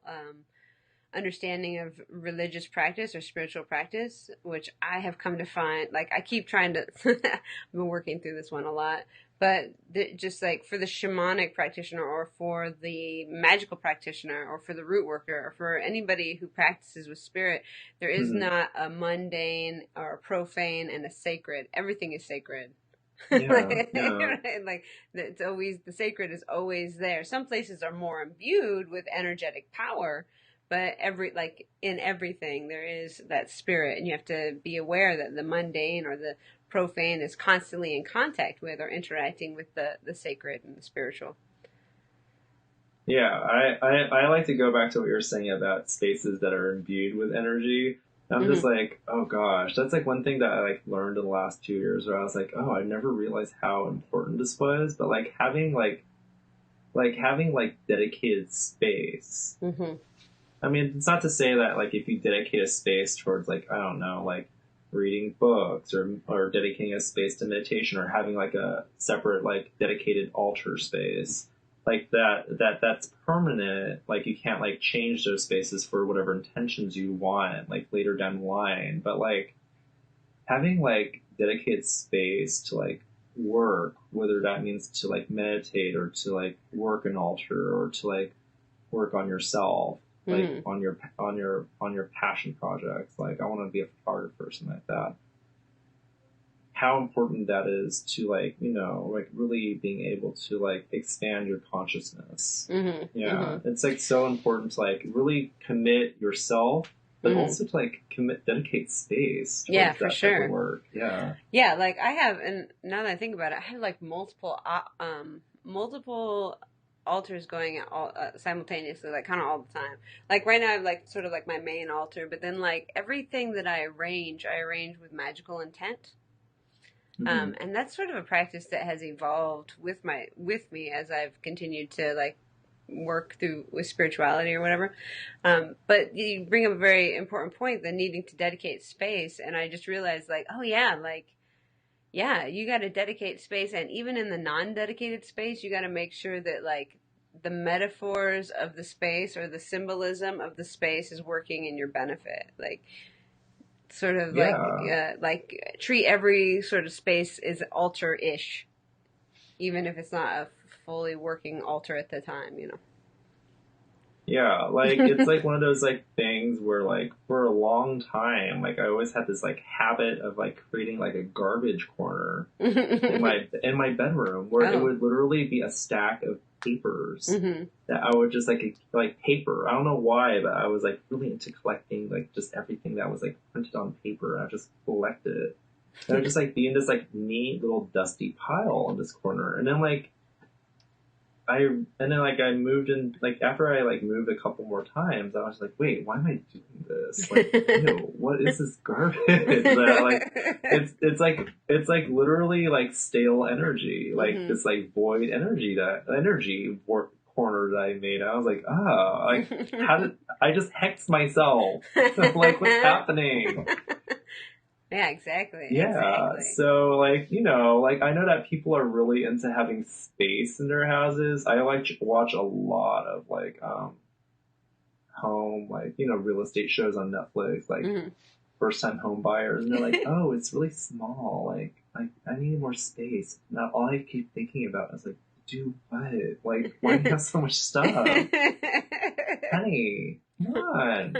understanding of religious practice or spiritual practice, which I have come to find, like, I keep trying to, I've been working through this one a lot, but just like for the shamanic practitioner or for the magical practitioner or for the root worker or for anybody who practices with spirit, there is Hmm. not a mundane or a profane and a sacred. Everything is sacred. Yeah, like, yeah, like it's always, the sacred is always there. Some places are more imbued with energetic power, but like in everything there is that spirit, and you have to be aware that the mundane or the profane is constantly in contact with or interacting with the sacred and the spiritual. yeah. I like to go back to what you were saying about spaces that are imbued with energy. I'm just Hmm. like, oh gosh, that's like one thing that I like learned in the last 2 years where I was like, oh, I never realized how important this was. But like having like dedicated space. Hmm. I mean, it's not to say that like if you dedicate a space towards like I don't know like reading books or dedicating a space to meditation or having like a separate like dedicated altar space like that's permanent. Like you can't like change those spaces for whatever intentions you want like later down the line. But like having like dedicated space to like work, whether that means to like meditate or to like work an altar or to like work on yourself, like Hmm. on your passion projects. Like I want to be a photographer or something like that. How important that is to like like really being able to like expand your consciousness. Hmm. Yeah, Hmm. it's like so important to like really commit yourself, but Hmm. also to like dedicate space Yeah, towards for that type of sure. work. Yeah. Yeah, like I have, and now that I think about it, I have like multiple altars going all simultaneously, like kind of all the time. Like right now, I have like sort of like my main altar, but then like everything that I arrange with magical intent. Hmm. And that's sort of a practice that has evolved with me as I've continued to like work through with spirituality or whatever. But you bring up a very important point, the needing to dedicate space, and I just realized like, oh yeah, like yeah, you got to dedicate space, and even in the non-dedicated space, you got to make sure that like the metaphors of the space or the symbolism of the space is working in your benefit. Like sort of Yeah. like treat every sort of space as altar-ish, even if it's not a fully working altar at the time, you Yeah, like it's know. like one of those like things where like for a long time, like I always had this like habit of like creating like a garbage corner in my bedroom where it Oh. would literally be a stack of papers Hmm. that I would just like paper. I don't know why, but I was like really into collecting like just everything that was like printed on paper. I just collected it. And it would just like be in this like neat little dusty pile in this corner. And then I moved in like after I like moved a couple more times, I was like, wait, why am I doing this? Like, ew, what is this garbage? That like it's like literally like stale energy, like Hmm. this like void energy corner that I made. I was like, like how did I just hex myself? Like what's happening? Yeah, exactly, Yeah, exactly. so like like I know that people are really into having space in their houses. I like to watch a lot of like home like real estate shows on Netflix, like Hmm. first time home buyers, and they're like, oh, it's really small. Like I need more space. Now all I keep thinking about is like, do what? Like why do you have so much stuff, honey? Come on.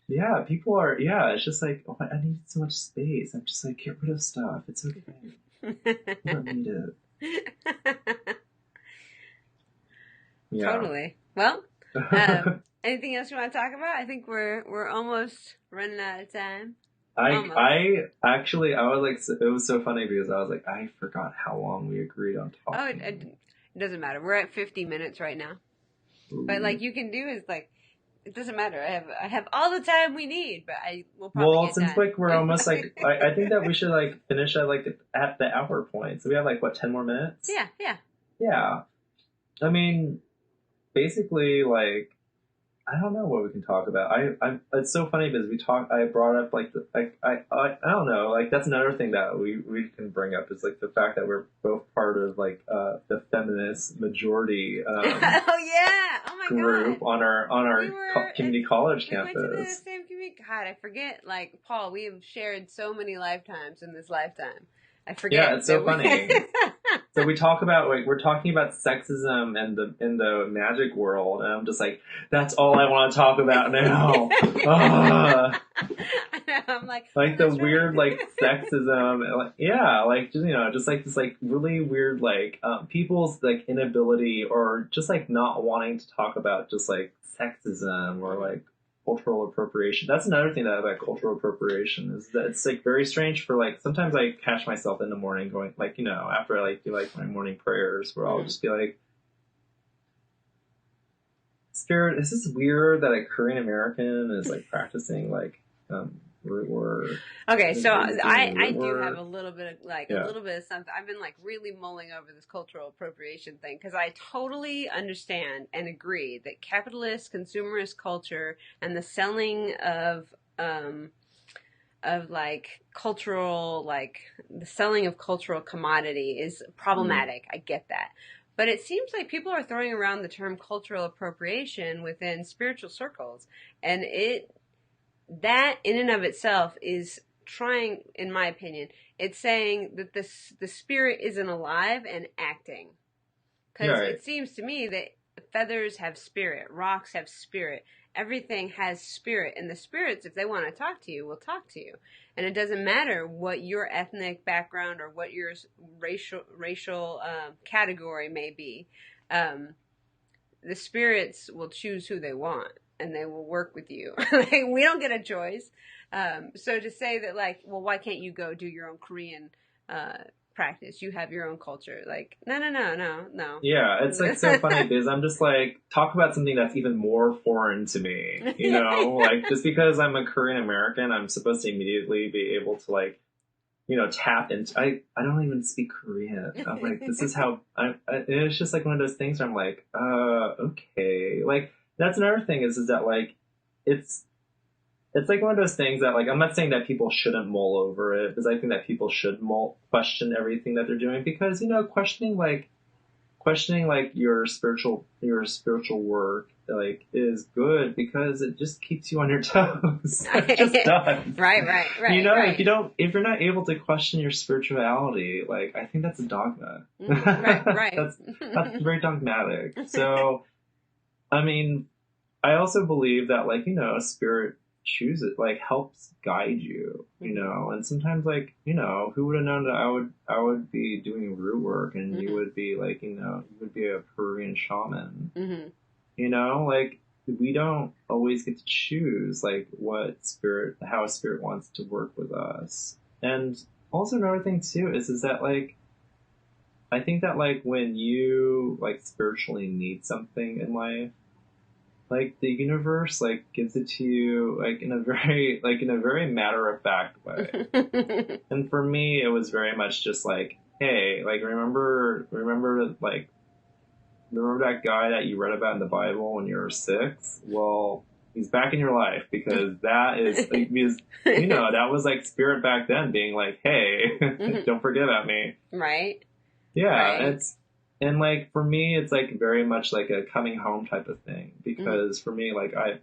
Yeah, people are. Yeah, it's just like, oh, I need so much space. I'm just like, get rid of stuff. It's okay. You don't need it. Yeah. Totally. Well, um, anything else you want to talk about? I think we're almost running out of time. Almost. I was like, it was so funny because I was like, I forgot how long we agreed on Oh, talking. it doesn't matter. We're at 50 minutes right now. But like you can do is like it doesn't matter. I have all the time we need, but I will probably Well, get since done. like we're almost like, I think that we should like finish at like at the hour point. So we have like what, 10 more minutes? Yeah, yeah. Yeah. I mean, basically, like, I don't know what we can talk about. It's so funny because I brought up like I don't know, like that's another thing that we can bring up is like the fact that we're both part of like the feminist majority Oh yeah! Oh my group god! on our community college We went to the campus. same community. God, I forget. Like Paul, we have shared so many lifetimes in this lifetime. I forget. Yeah, it's so funny. So we talk about like we're talking about sexism and in the magic world, and I'm just like, that's all I want to talk about now. I know. I'm like the weird like sexism, like yeah, like just just like this like really weird like people's like inability or just like not wanting to talk about just like sexism or like cultural appropriation. That's another thing that about cultural appropriation is that it's like very strange for like sometimes I catch myself in the morning going like after I like do like my morning prayers where I'll just be like, Spirit, is this weird that a Korean American is like practicing like RootWork? Okay, so I do have a little bit of like Yeah. a little bit of something. I've been like really mulling over this cultural appropriation thing because I totally understand and agree that capitalist consumerist culture and the selling of like cultural like the selling of cultural commodity is problematic. I get that. But it seems like people are throwing around the term cultural appropriation within spiritual circles, and that in and of itself is trying, in my opinion, it's saying that the spirit isn't alive and acting. Because it seems to me that feathers have spirit, rocks have spirit, everything has spirit, and the spirits, if they want to talk to you, will talk to you. And it doesn't matter what your ethnic background or what your racial category may be. The spirits will choose who they want, and they will work with you. Like, we don't get a choice. So to say that, like, well, why can't you go do your own Korean practice? You have your own culture. Like, no. Yeah, it's like so funny because I'm just like, talk about something that's even more foreign to me. Like just because I'm a Korean American, I'm supposed to immediately be able to like, tap into. I don't even speak Korean. I'm like, this is how it's just like one of those things where I'm like, okay. Like that's another thing is that like, it's like one of those things that like I'm not saying that people shouldn't mull over it because I think that people should question everything that they're doing because questioning like your spiritual work like is good because it just keeps you on your toes. It just does. Right. If you're not able to question your spirituality, like I think that's a dogma. Right. That's very dogmatic. So I mean, I also believe that like spirit chooses like helps guide you, and sometimes like who would have known that I would be doing root work and you would be like you would be a Korean shaman. Like we don't always get to choose like how a spirit wants to work with us. And also another thing too is that like I think that like when you like spiritually need something in life, like the universe like gives it to you like in a very matter of fact way. And for me it was very much just like, hey, like remember that guy that you read about in the Bible when you were 6? Well, he's back in your life because that is like, because that was like spirit back then being like, hey, don't forget about me. Right. Yeah, right. And like for me it's like very much like a coming home type of thing because for me like I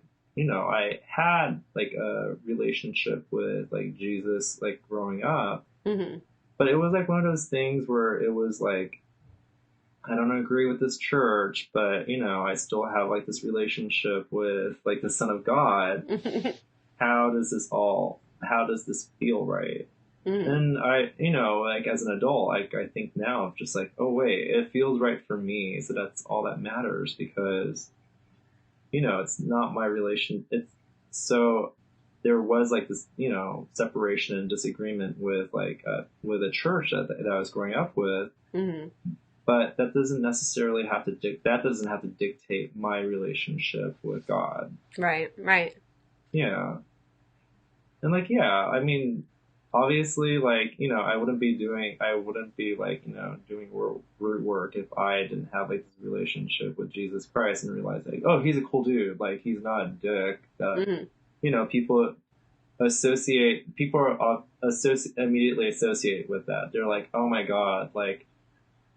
had like a relationship with like Jesus like growing up, but it was like one of those things where it was like I don't agree with this church, but I still have like this relationship with like the Son of God. How does this feel right? And I, like as an adult, like I think now just like, oh wait, it feels right for me. So that's all that matters because, it's not my relation. It's so there was like this, separation and disagreement with with a church that I was growing up with. Mm-hmm. But that doesn't necessarily have to dictate my relationship with God. Right. Right. Yeah. And I mean, obviously, I wouldn't be doing root work if I didn't have like this relationship with Jesus Christ and realize like, oh, he's a cool dude. Like, he's not a dick. Mm-hmm. People immediately associate with that. They're like, oh my God, like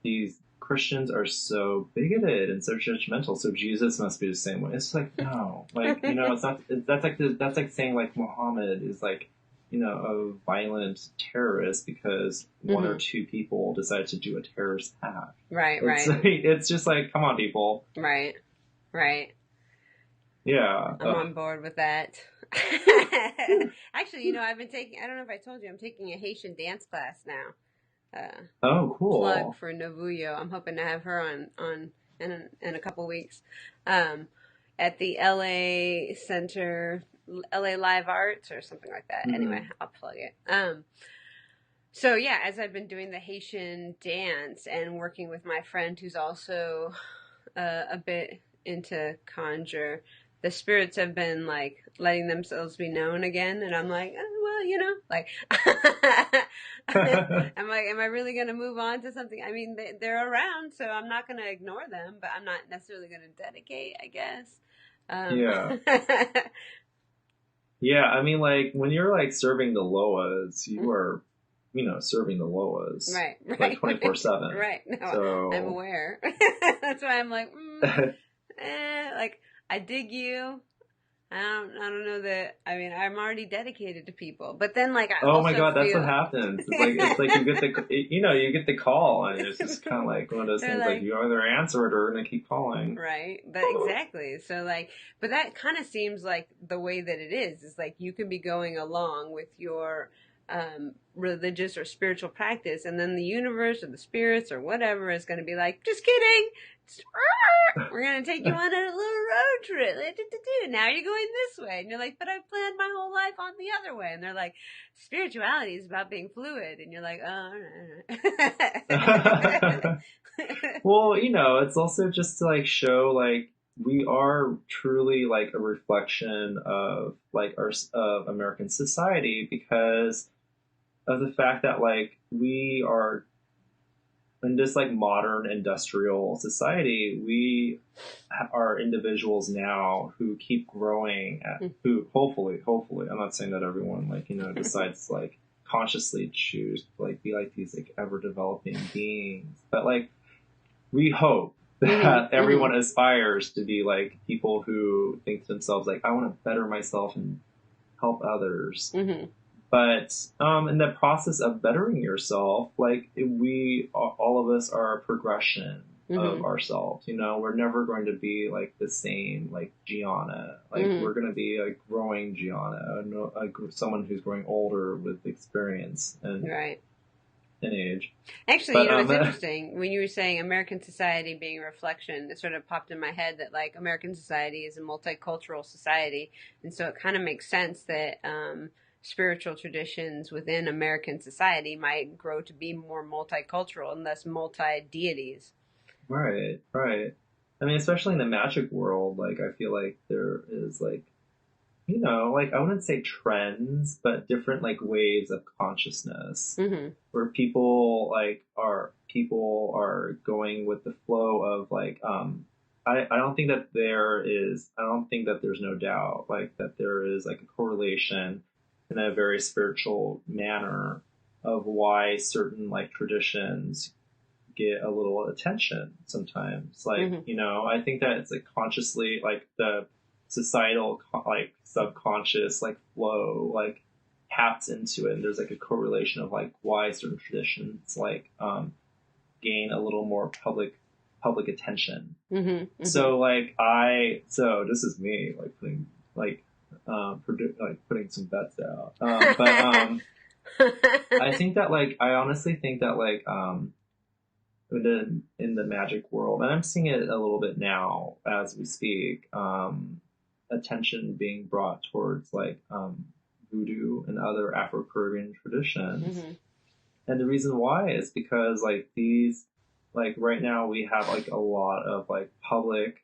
these Christians are so bigoted and so judgmental. So Jesus must be the same way. It's like, no, like, it's not, that's like saying like Muhammad is like, a violent terrorist because one or two people decided to do a terrorist act. Right, It's right. it's just like, come on, people. Right, right. Yeah. I'm on board with that. Actually, I've been taking, I don't know if I told you, I'm taking a Haitian dance class now. Oh, cool. Plug for Novuyo. I'm hoping to have her on in a couple weeks. At the LA Center, LA Live Arts or something like that. Mm-hmm. Anyway, I'll plug it. So yeah, as I've been doing the Haitian dance and working with my friend who's also a bit into conjure, the spirits have been like letting themselves be known again, and I'm like, oh, well, like, I'm like, am I really going to move on to something? I mean, they're around, so I'm not going to ignore them, but I'm not necessarily going to dedicate, I guess. Yeah. Yeah, I mean, like, when you're, like, serving the Loas, you are, serving the Loas. Right. Like, 24/7. Right. No, so... I'm aware. That's why I'm like, like, I dig you. I don't know that. I mean, I'm already dedicated to people, but then like I oh also my God, that's feel... what happens. It's like you get the call, and it's just kind of like one of those things like you either answer it or gonna keep calling. Right, but exactly. So like, but that kind of seems like the way that it is like you can be going along with your religious or spiritual practice, and then the universe or the spirits or whatever is going to be like, just kidding. We're going to take you on a little road trip. Now you're going this way. And you're like, but I've planned my whole life on the other way. And they're like, spirituality is about being fluid. And you're like, oh. Well, it's also just to like show like we are truly like a reflection of like of American society because of the fact that like we are in this like modern industrial society, we are individuals now who keep growing who hopefully, I'm not saying that everyone like, decides to like consciously choose to like be like these like ever developing beings, but like we hope that everyone aspires to be like people who think to themselves like, I want to better myself and help others. But in the process of bettering yourself, like all of us are a progression of ourselves. We're never going to be like the same, like Giana. Like we're going to be a growing Giana, someone who's growing older with experience and age. Actually, it's interesting when you were saying American society being a reflection. It sort of popped in my head that like American society is a multicultural society, and so it kind of makes sense that spiritual traditions within American society might grow to be more multicultural and thus multi-deities. Right. I mean, especially in the magic world, like, I feel like there is, like, like, I wouldn't say trends, but different, like, waves of consciousness where people are going with the flow of, like, I don't think that there's no doubt, like, that there is, like, a correlation in a very spiritual manner of why certain like traditions get a little attention sometimes. Like, I think that it's like consciously like the societal like subconscious like flow like taps into it. And there's like a correlation of like why certain traditions like gain a little more public attention. So like this is me like putting like putting some bets out. But I think that like I honestly think that like in the magic world, and I'm seeing it a little bit now as we speak, attention being brought towards like voodoo and other Afro-Caribbean traditions. Mm-hmm. And the reason why is because like these, like right now we have like a lot of like public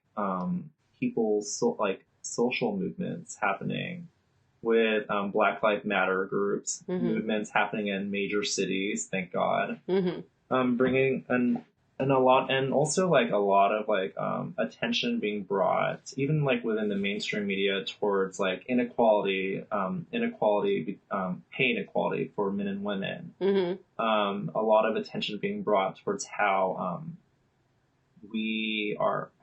people's like social movements happening with Black Lives Matter groups, Mm-hmm. movements happening in major cities, thank God. Mm-hmm. Bringing and a lot, and also like a lot of like attention being brought, even like within the mainstream media, towards like inequality, pay inequality for men and women. Mm-hmm. A lot of attention being brought towards how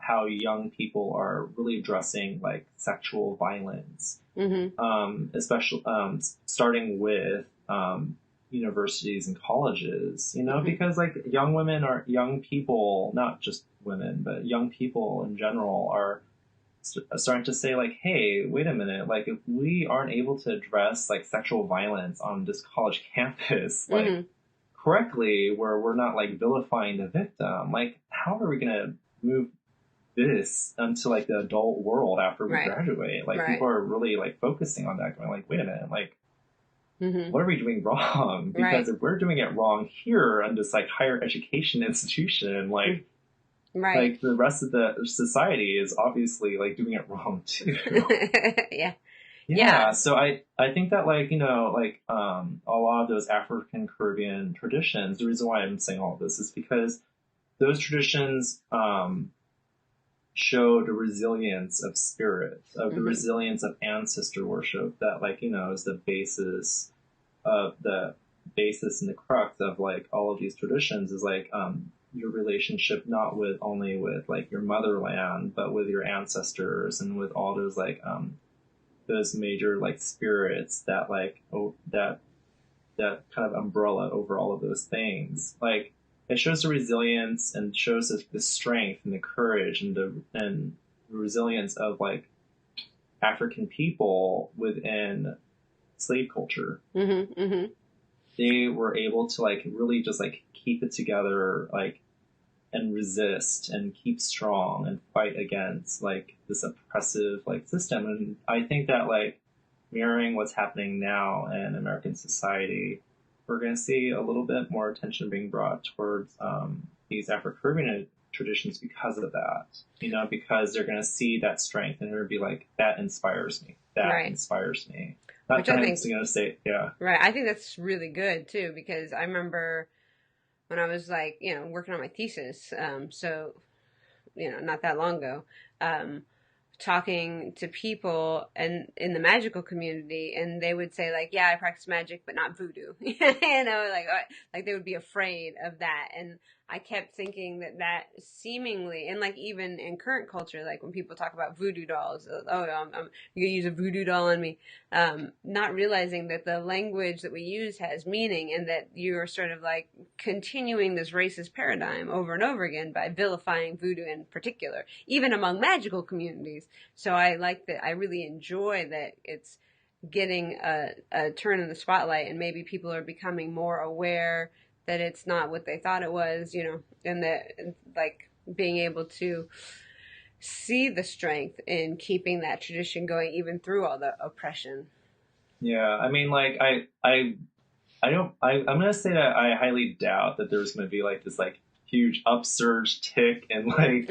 how young people are really addressing like sexual violence, especially starting with universities and colleges, because like young people, not just women, but young people in general are starting to say like, hey, wait a minute, like if we aren't able to address like sexual violence on this college campus, like correctly, where we're not like vilifying the victim, like how are we going to move this into like the adult world after we graduate? Like people are really like focusing on that, going like, wait a minute, like what are we doing wrong? Because if we're doing it wrong here in this like higher education institution, like like the rest of the society is obviously like doing it wrong too. Yeah. So I think that like, like a lot of those African Caribbean traditions, the reason why I'm saying all of this is because those traditions show the resilience of spirit, of the resilience of ancestor worship that like, is the basis and the crux of like all of these traditions is like your relationship not with only with like your motherland, but with your ancestors and with all those like those major like spirits that like that kind of umbrella over all of those things. Like it shows the resilience and shows the strength and the courage and the resilience of like African people within slave culture. They were able to like really just like keep it together, like, and resist and keep strong and fight against like this oppressive like system. And I think that like mirroring what's happening now in American society, we're going to see a little bit more attention being brought towards these Afro-Caribbean traditions because of that, because they're going to see that strength and they're going to be like, that inspires me. That inspires me. Not Which I think, going to say, yeah. Right. I think that's really good too, because I remember when I was like, working on my thesis, so, not that long ago, talking to people and in the magical community, and they would say like, yeah, I practice magic, but not voodoo. Like they would be afraid of that. And I kept thinking that seemingly, and like even in current culture, like when people talk about voodoo dolls, you're gonna use a voodoo doll on me, not realizing that the language that we use has meaning, and that you're sort of like continuing this racist paradigm over and over again by vilifying voodoo in particular, even among magical communities. So I like that. I really enjoy that it's getting a turn in the spotlight, and maybe people are becoming more aware that it's not what they thought it was, and that like being able to see the strength in keeping that tradition going even through all the oppression. Yeah, I mean, like I'm gonna say that I highly doubt that there's gonna be like this like huge upsurge tick and like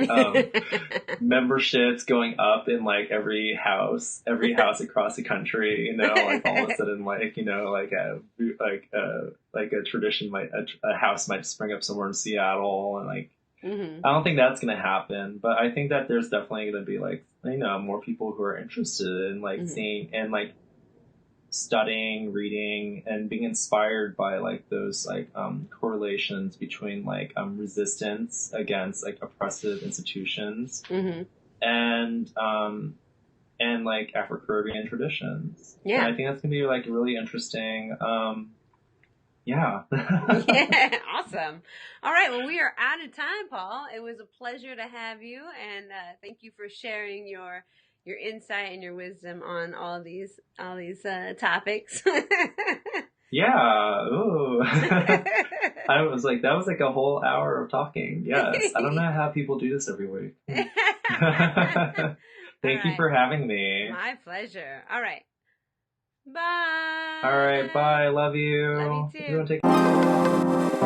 memberships going up in like every house across the country, like all of a sudden like like a tradition a house might spring up somewhere in Seattle, and like I don't think that's gonna happen, but I think that there's definitely gonna be like more people who are interested in like seeing and like studying, reading, and being inspired by like those like correlations between like resistance against like oppressive institutions and like Afro-Caribbean traditions. Yeah, and I think that's gonna be like really interesting. Yeah. Yeah, awesome. All right, well, we are out of time, Paul. It was a pleasure to have you, and thank you for sharing your insight and your wisdom on all these topics. Yeah. Ooh. I was like, that was like a whole hour of talking. Yes. I don't know how people do this every week. Thank you right. for having me. My pleasure. All right. Bye. All right, bye. Love you. Love you too. Everyone take